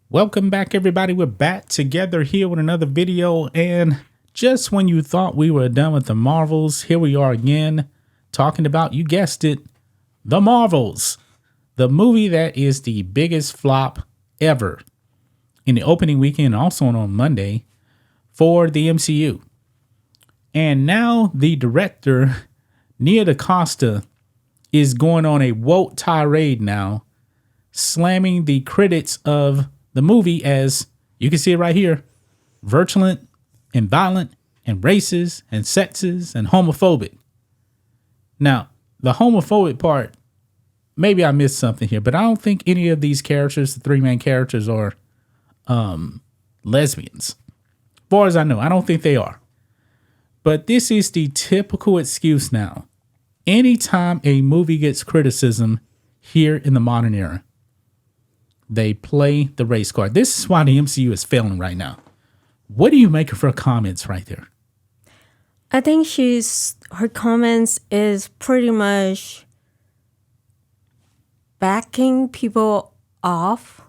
Welcome back, everybody. We're back together here with another video. And just when you thought we were done with the Marvels, here we are again talking about, you guessed it, the Marvels. The movie that is the biggest flop ever in the opening weekend, also on Monday, for the MCU. And now the director, Nia DeCosta, is going on a woke tirade now, slamming the critics of the movie as, you can see it right here, virulent and violent and racist and sexist and homophobic. Now, the homophobic part, maybe I missed something here, but I don't think any of these characters, the three main characters, are lesbians. As far as I know, I don't think they are. But this is the typical excuse now. Anytime a movie gets criticism here in the modern era, they play the race card. This is why the MCU is failing right now. What do you make of her comments right there? I think her comments is pretty much backing people off,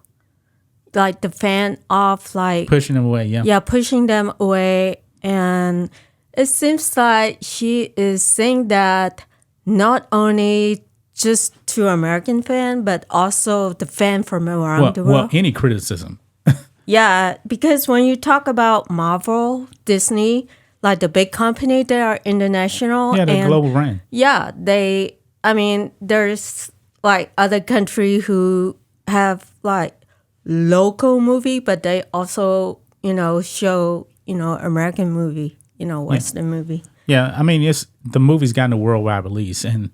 like the fan off, like Pushing them away, yeah. Yeah, pushing them away. And it seems like she is saying that not only just to American fan, but also the fan from around the world. Well, any criticism. Yeah, because when you talk about Marvel, Disney, like the big company, they are international. Yeah, they're global brand. Yeah, there's like other country who have like local movie, but they also, show, American movie, Western movie. Yeah, I mean, the movie's gotten a worldwide release, and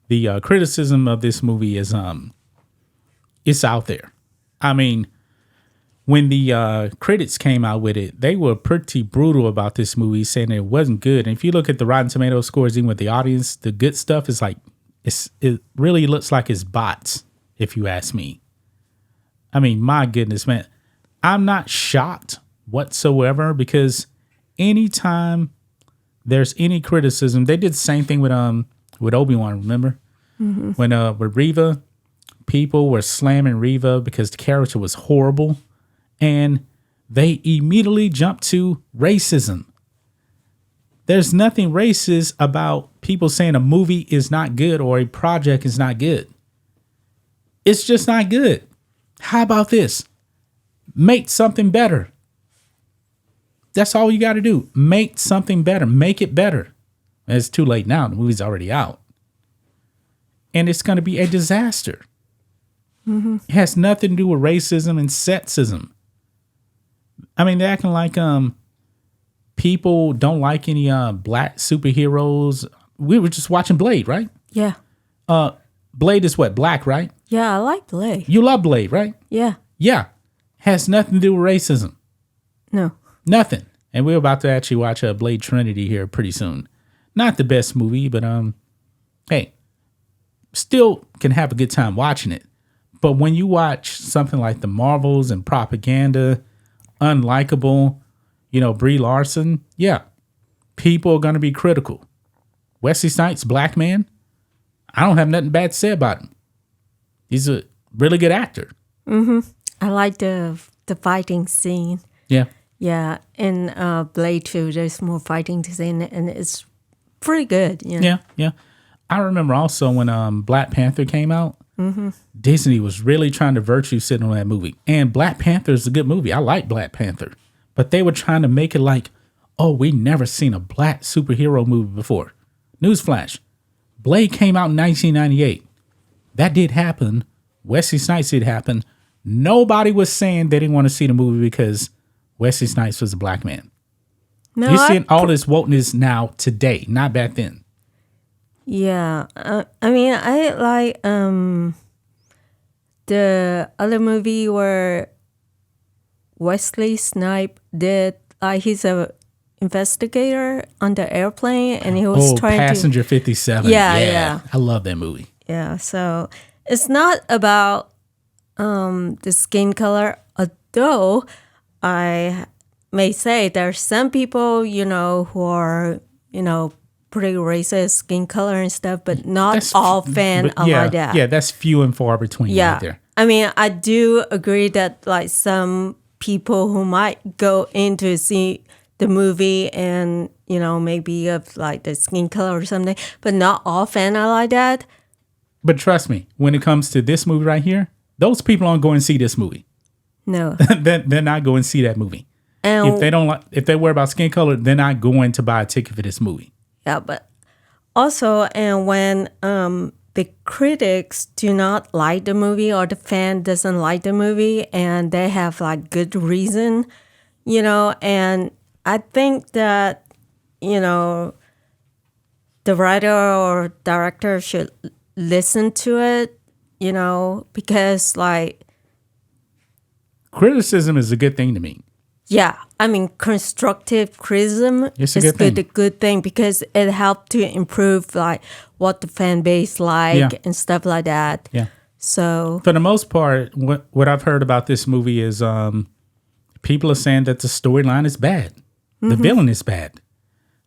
the criticism of this movie is it's out there. I mean, when the critics came out with it, they were pretty brutal about this movie, saying it wasn't good. And if you look at the Rotten Tomatoes scores, even with the audience, the good stuff is like, it really looks like it's bots, if you ask me. I mean, my goodness, man. I'm not shocked whatsoever, because anytime there's any criticism, they did the same thing with Obi-Wan, remember? Mm-hmm. When with Reva, people were slamming Reva because the character was horrible, and they immediately jumped to racism. There's nothing racist about people saying a movie is not good or a project is not good. It's just not good. How about this? Make something better. That's all you got to do. Make something better. Make it better. It's too late now. The movie's already out. And it's going to be a disaster. Mm-hmm. It has nothing to do with racism and sexism. I mean, they're acting like people don't like any black superheroes. We were just watching Blade, right? Yeah. Blade is what? Black, right? Yeah, I like Blade. You love Blade, right? Yeah. Yeah. Has nothing to do with racism. No. Nothing. And we're about to actually watch Blade Trinity here pretty soon. Not the best movie, but hey, still can have a good time watching it. But when you watch something like the Marvels and propaganda, unlikable, Brie Larson, yeah, people are going to be critical. Wesley Snipes, black man, I don't have nothing bad to say about him. He's a really good actor. Mm-hmm. I like the fighting scene. Yeah. Yeah, in Blade 2, there's more fighting scene, and it's pretty good. Yeah. I remember also when Black Panther came out, mm-hmm. Disney was really trying to virtue sit on that movie. And Black Panther is a good movie. I like Black Panther. But they were trying to make it like, oh, we never seen a black superhero movie before. Newsflash. Blade came out in 1998. That did happen. Wesley Snipes did happen. Nobody was saying they didn't want to see the movie because Wesley Snipes was a black man. No, you're seeing all this wokeness now today, not back then. Yeah. I mean, I like the other movie where Wesley Snipes did, he's a investigator on the airplane, and he was trying Passenger 57. Yeah. I love that movie. Yeah, so it's not about the skin color, although I may say there's some people, who are, pretty racist skin color and stuff, but not all fans are like that. Yeah, that's few and far between right there. I mean, I do agree that like some people who might go in to see the movie and, you know, maybe of like the skin color or something, but not all fans are like that. But trust me, when it comes to this movie right here, those people aren't going to see this movie. No. They're not going to see that movie. And If they worry about skin color, they're not going to buy a ticket for this movie. yeah, but also, and when the critics do not like the movie or the fan doesn't like the movie and they have like good reason, you know, and I think that, you know, the writer or director should listen to it, you know, because like, Criticism is a good thing to me. yeah, I mean, constructive criticism It's a is good thing. a good thing because it helped to improve like what the fan base like Yeah. and stuff like that. Yeah. So For the most part, what I've heard about this movie is people are saying that the storyline is bad. The villain is bad.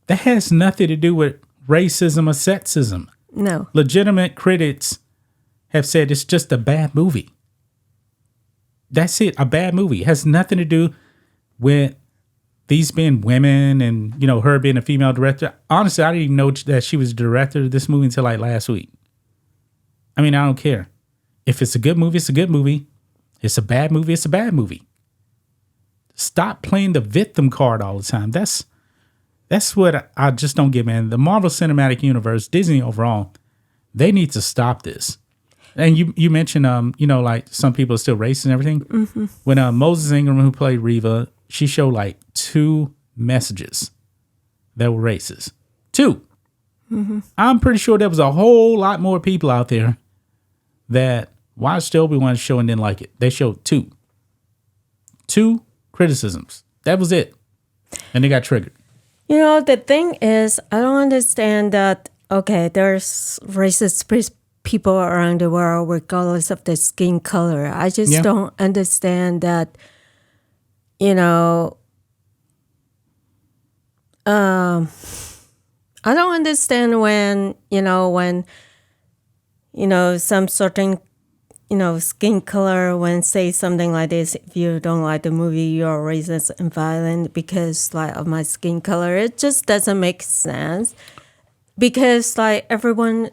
That has nothing to do with racism or sexism. no, Legitimate critics have said it's just a bad movie. That's it, a bad movie. It has nothing to do with these being women and, you know, her being a female director. Honestly, I didn't even know that she was the director of this movie until like last week. I mean, I don't care. If it's a good movie, it's a good movie. It's a bad movie, it's a bad movie. Stop playing the victim card all the time. That's what I just don't get, man. The Marvel Cinematic Universe, Disney overall, they need to stop this. And you mentioned, you know, like some people are still racist and everything. Mm-hmm. When Moses Ingram, who played Reva, she showed like 2 messages that were racist. 2. Mm-hmm. I'm pretty sure there was a whole lot more people out there that watched the Obi-Wan show and didn't like it. They showed 2 criticisms. That was it. And they got triggered. you know, the thing is, I don't understand that. Okay, there's racist people around the world regardless of their skin color. I just Yeah. don't understand that. You know, I don't understand when some certain, skin color, when say something like this, if you don't like the movie, you're racist and violent because like of my skin color. It just doesn't make sense because like everyone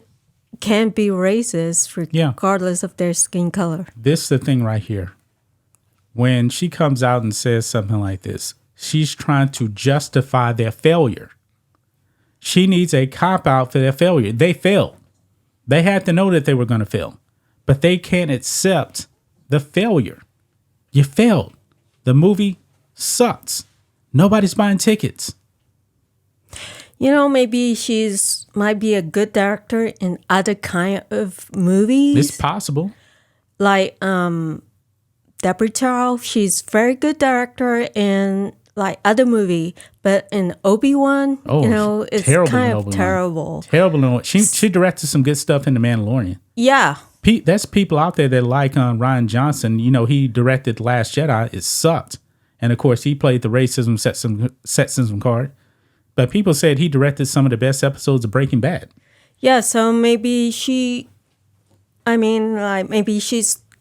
can be racist regardless of their skin color. This is the thing right here. When she comes out and says something like this, she's trying to justify their failure. She needs a cop-out for their failure. They failed. They had to know that they were going to fail. But they can't accept the failure. You failed. The movie sucks. Nobody's buying tickets. You know, maybe she's might be a good director in other kind of movies. It's possible. Like Deborah Chow, she's very good director in like other movie, but in Obi-Wan, it's terrible kind in of Obi-Wan. terrible. Terrible. She directed some good stuff in The Mandalorian. Yeah. That's people out there that like Rian Johnson. You know, he directed Last Jedi. It sucked. And of course, he played the racism, sexism card. But people said he directed some of the best episodes of Breaking Bad. Yeah, so maybe she's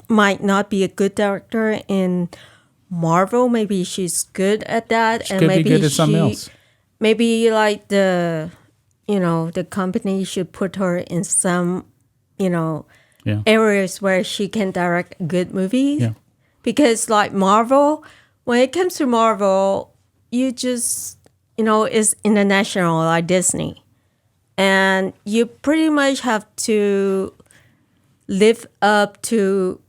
might not be a good director in Marvel. Maybe she's good at that. She could be good at something else. Maybe like the company should put her in some, areas where she can direct good movies. Yeah. Because like Marvel, when it comes to Marvel, you just, it's international like Disney. And you pretty much have to live up to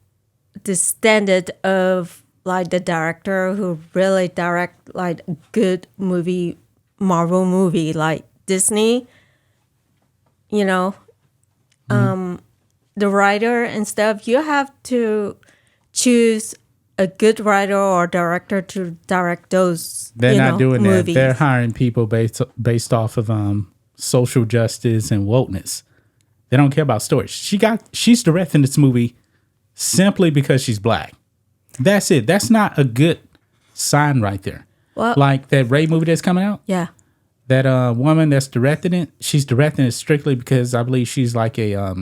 the standard of like the director who really direct like a good movie, Marvel movie, like Disney, the writer and stuff. You have to choose a good writer or director to direct those. They're not doing movies. that. They're hiring people based off of social justice and wokeness. They don't care about stories. She's directing this movie simply because she's black. That's it. That's not a good sign right there. Well, like that Ray movie that's coming out. yeah. That woman that's directing it, she's directing it strictly because I believe she's like a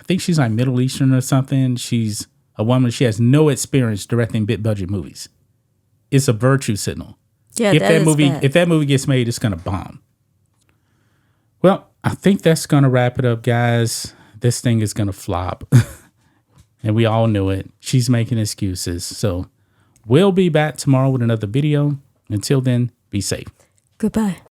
I think she's like Middle Eastern or something. She's a woman. She has no experience directing big budget movies. It's a virtue signal. Yeah, If that movie gets made, it's gonna bomb. Well, I think that's gonna wrap it up, guys. This thing is gonna flop, and we all knew it. She's making excuses. So we'll be back tomorrow with another video. Until then, be safe. Goodbye.